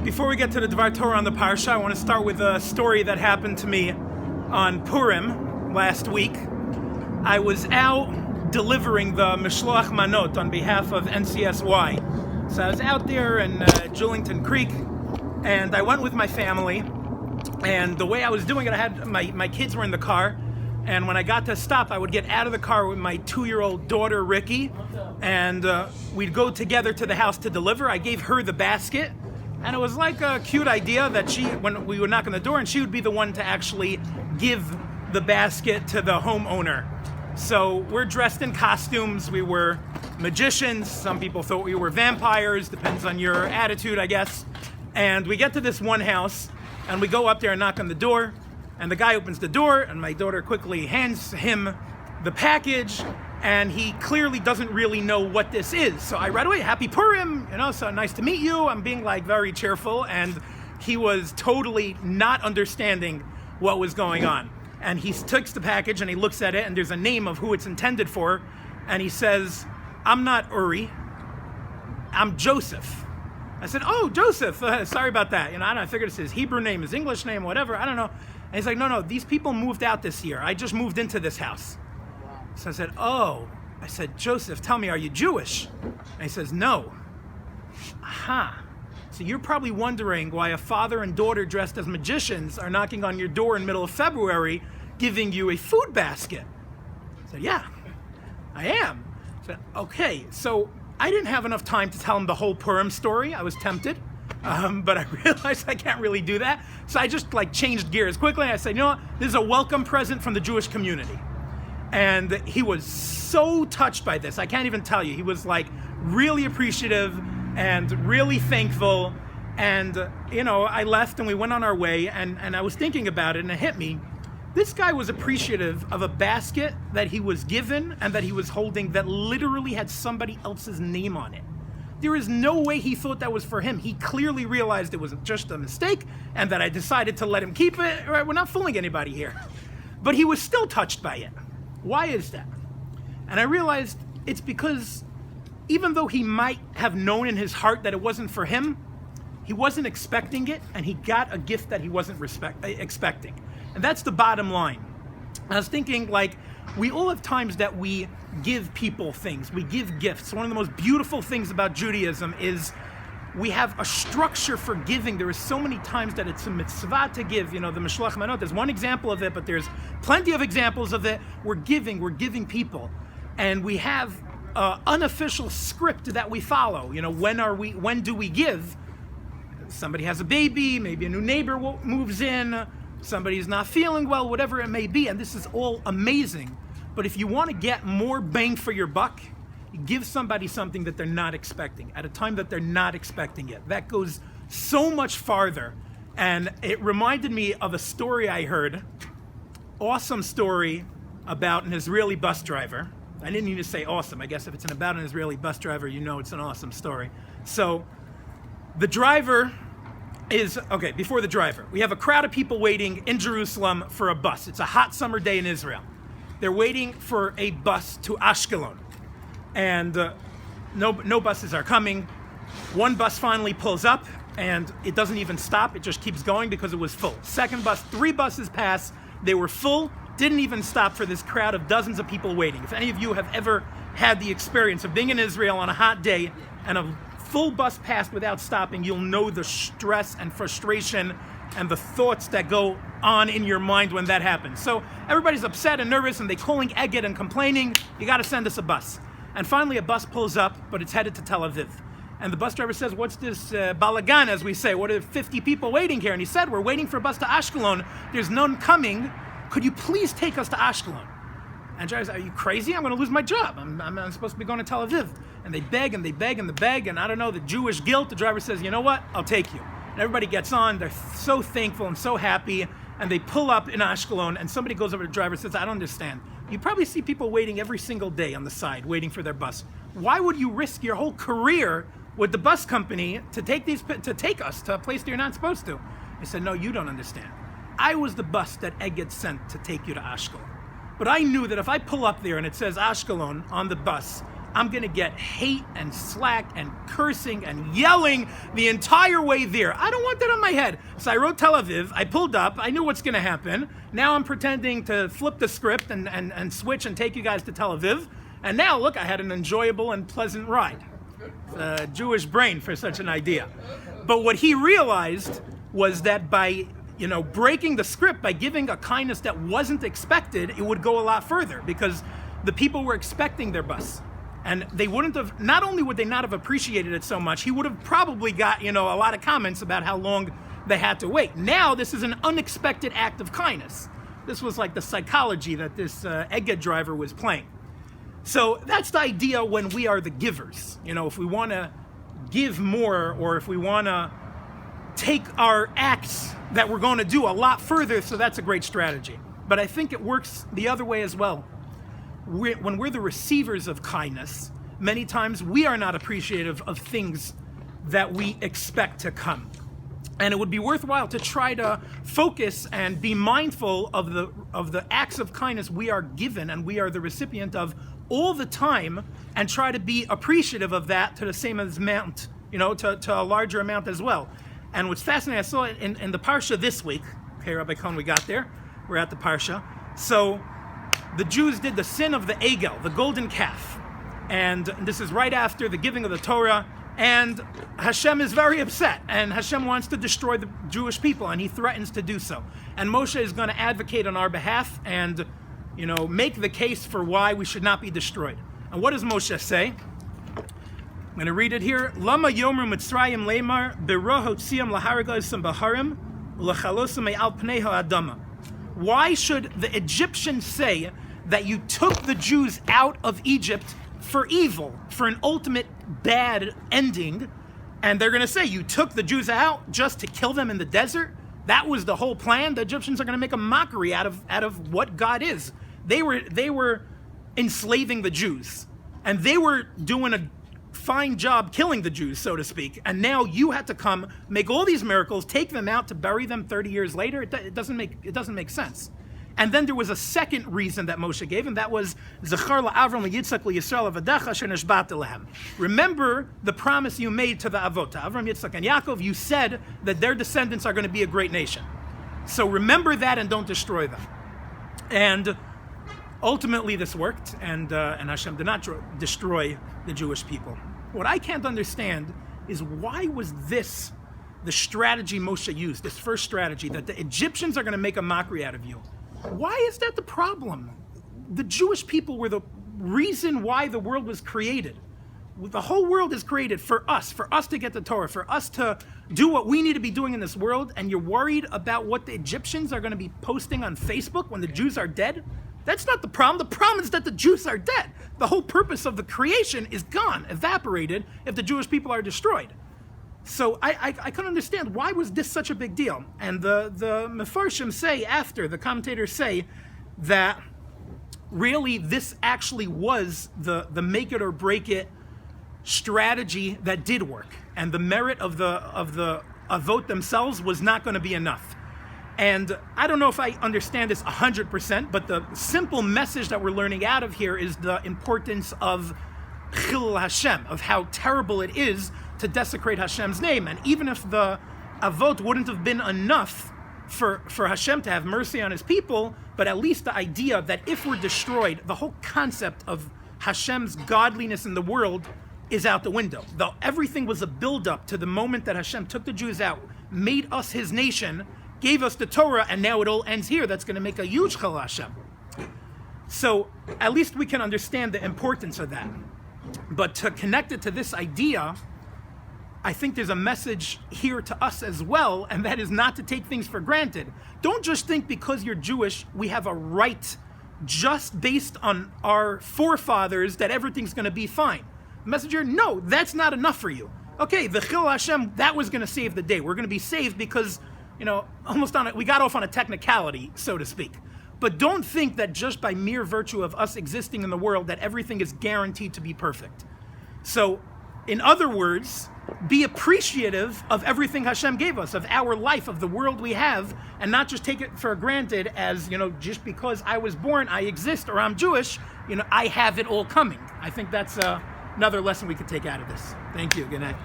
Before we get to the Dvar Torah on the Parsha, I want to start with a story that happened to me on Purim last week. I was out delivering the Mishloach Manot on behalf of NCSY. So I was out there in Julington Creek, and I went with my family. And the way I was doing it, I had my kids were in the car. And when I got to a stop, I would get out of the car with my 2-year-old daughter, Ricky, and we'd go together to the house to deliver. I gave her the basket, and it was like a cute idea that when we would knock on the door, and she would be the one to actually give the basket to the homeowner. So we're dressed in costumes. We were magicians. Some people thought we were vampires. Depends on your attitude, I guess. And we get to this one house, and we go up there and knock on the door. And the guy opens the door, and my daughter quickly hands him the package, and he clearly doesn't really know what this is. So I right away, Happy Purim, so nice to meet you. I'm being very cheerful, and he was totally not understanding what was going on. And he takes the package, and he looks at it, and there's a name of who it's intended for, and he says, "I'm not Uri, I'm Joseph." I said, "Oh, Joseph, sorry about that. I don't know, I figured it's his Hebrew name, his English name, whatever, I don't know." And he's like, no, these people moved out this year. I just moved into this house. Wow. So I said, oh. I said, "Joseph, tell me, are you Jewish?" And he says, "No." Aha. So you're probably wondering why a father and daughter dressed as magicians are knocking on your door in the middle of February, giving you a food basket. I said, "Yeah, I am." I said, "Okay." So I didn't have enough time to tell him the whole Purim story. I was tempted. But I realized I can't really do that. So I just changed gears quickly. I said, "You know what? This is a welcome present from the Jewish community." And he was so touched by this. I can't even tell you. He was really appreciative and really thankful. And, I left and we went on our way, and I was thinking about it, and it hit me. This guy was appreciative of a basket that he was given and that he was holding that literally had somebody else's name on it. There is no way he thought that was for him. He clearly realized it was just a mistake and that I decided to let him keep it. Right? We're not fooling anybody here. But he was still touched by it. Why is that? And I realized it's because even though he might have known in his heart that it wasn't for him, he wasn't expecting it, and he got a gift that he wasn't expecting. And that's the bottom line. I was thinking, we all have times that we give people things. We give gifts. One of the most beautiful things about Judaism is we have a structure for giving. There are so many times that it's a mitzvah to give. The Mishloach Manot, there's one example of it, but there's plenty of examples of it. We're giving people. And we have an unofficial script that we follow. When do we give? Somebody has a baby, maybe a new neighbor moves in, somebody's not feeling well, whatever it may be, and this is all amazing. But if you want to get more bang for your buck, you give somebody something that they're not expecting at a time that they're not expecting it. That goes so much farther. And it reminded me of a story I heard, awesome story about an Israeli bus driver. I didn't need to say awesome. I guess if it's about an Israeli bus driver, it's an awesome story. So the driver before the driver, we have a crowd of people waiting in Jerusalem for a bus. It's a hot summer day in Israel. They're waiting for a bus to Ashkelon. And no buses are coming. One bus finally pulls up, and it doesn't even stop. It just keeps going because it was full. Second bus, 3 buses pass. They were full, didn't even stop for this crowd of dozens of people waiting. If any of you have ever had the experience of being in Israel on a hot day and a full bus passed without stopping, you'll know the stress and frustration and the thoughts that go on in your mind when that happens. So everybody's upset and nervous, and they're calling Egged and complaining, "You got to send us a bus." And finally a bus pulls up, but it's headed to Tel Aviv. And the bus driver says, "What's this balagan, as we say? What are 50 people waiting here?" And he said, "We're waiting for a bus to Ashkelon. There's none coming. Could you please take us to Ashkelon?" And the driver says, "Are you crazy? I'm going to lose my job. I'm supposed to be going to Tel Aviv." And they beg and they beg and they beg, and I don't know, the Jewish guilt, the driver says, "You know what? I'll take you." And everybody gets on. They're so thankful and so happy. And they pull up in Ashkelon, and somebody goes over to the driver and says, "I don't understand. You probably see people waiting every single day on the side, waiting for their bus. Why would you risk your whole career with the bus company to take us to a place that you're not supposed to?" He said, "No, you don't understand. I was the bus that Egged sent to take you to Ashkelon. But I knew that if I pull up there and it says Ashkelon on the bus, I'm going to get hate and slack and cursing and yelling the entire way there. I don't want that on my head. So I wrote Tel Aviv. I pulled up. I knew what's going to happen. Now I'm pretending to flip the script and switch and take you guys to Tel Aviv. And now, look, I had an enjoyable and pleasant ride. Jewish brain for such an idea. But what he realized was that by breaking the script, by giving a kindness that wasn't expected, it would go a lot further, because the people were expecting their bus. And they wouldn't have, not only would they not have appreciated it so much, he would have probably got, a lot of comments about how long they had to wait. Now, this is an unexpected act of kindness. This was like the psychology that this Egged driver was playing. So that's the idea when we are the givers. If we want to give more, or if we want to take our acts that we're going to do a lot further, so that's a great strategy. But I think it works the other way as well. When we're the receivers of kindness, many times we are not appreciative of things that we expect to come. And it would be worthwhile to try to focus and be mindful of the acts of kindness we are given and we are the recipient of all the time, and try to be appreciative of that to the same amount, to a larger amount as well. And what's fascinating, I saw it in the Parsha this week. Okay, Rabbi Cohen, we got there. We're at the Parsha. So the Jews did the sin of the Egel, the golden calf. And this is right after the giving of the Torah. And Hashem is very upset. And Hashem wants to destroy the Jewish people. And he threatens to do so. And Moshe is going to advocate on our behalf and, make the case for why we should not be destroyed. And what does Moshe say? I'm going to read it here. Lama yomer mitzrayim lemar bero hotziam laharagosam baharim ulachalosam me'al pnei ha'adama. Why should the Egyptians say that you took the Jews out of Egypt for evil, for an ultimate bad ending? And they're going to say you took the Jews out just to kill them in the desert? That was the whole plan? The Egyptians are going to make a mockery out of what God is. They were enslaving the Jews, and they were doing a fine job killing the Jews, so to speak. And now you had to come, make all these miracles, take them out to bury them 30 years later. It doesn't make sense. And then there was a second reason that Moshe gave, and that was Zechar la'Avram liYitzchak liYisrael avadecha asher nishba'ta lehem. Remember the promise you made to the Avot, Avram, Yitzchak, and Yaakov. You said that their descendants are going to be a great nation. So remember that and don't destroy them. And ultimately this worked, and Hashem did not destroy the Jewish people. What I can't understand is, why was this the strategy Moshe used, this first strategy, that the Egyptians are going to make a mockery out of you? Why is that the problem? The Jewish people were the reason why the world was created. The whole world is created for us to get the Torah, for us to do what we need to be doing in this world, and you're worried about what the Egyptians are going to be posting on Facebook when the Jews are dead? That's not the problem. The problem is that the Jews are dead. The whole purpose of the creation is gone, evaporated, if the Jewish people are destroyed. So I couldn't understand, why was this such a big deal? And the Mefarshim say, after, the commentators say, that really this actually was the make it or break it strategy that did work. And the merit of the Avot themselves was not going to be enough. And I don't know if I understand this 100%, but the simple message that we're learning out of here is the importance of Chilul Hashem, of how terrible it is to desecrate Hashem's name. And even if the Avot wouldn't have been enough for Hashem to have mercy on his people, but at least the idea that if we're destroyed, the whole concept of Hashem's godliness in the world is out the window. Though everything was a build-up to the moment that Hashem took the Jews out, made us his nation, gave us the Torah, and now it all ends here. That's going to make a huge Chilul Hashem. So at least we can understand the importance of that. But to connect it to this idea, I think there's a message here to us as well, and that is not to take things for granted. Don't just think because you're Jewish, we have a right, just based on our forefathers, that everything's going to be fine. Messenger, no, that's not enough for you. Okay, the Chilul Hashem, that was going to save the day. We're going to be saved because, we got off on a technicality, so to speak. But don't think that just by mere virtue of us existing in the world that everything is guaranteed to be perfect. So, in other words, be appreciative of everything Hashem gave us, of our life, of the world we have, and not just take it for granted as, just because I was born, I exist, or I'm Jewish, I have it all coming. I think that's another lesson we could take out of this. Thank you. Good night.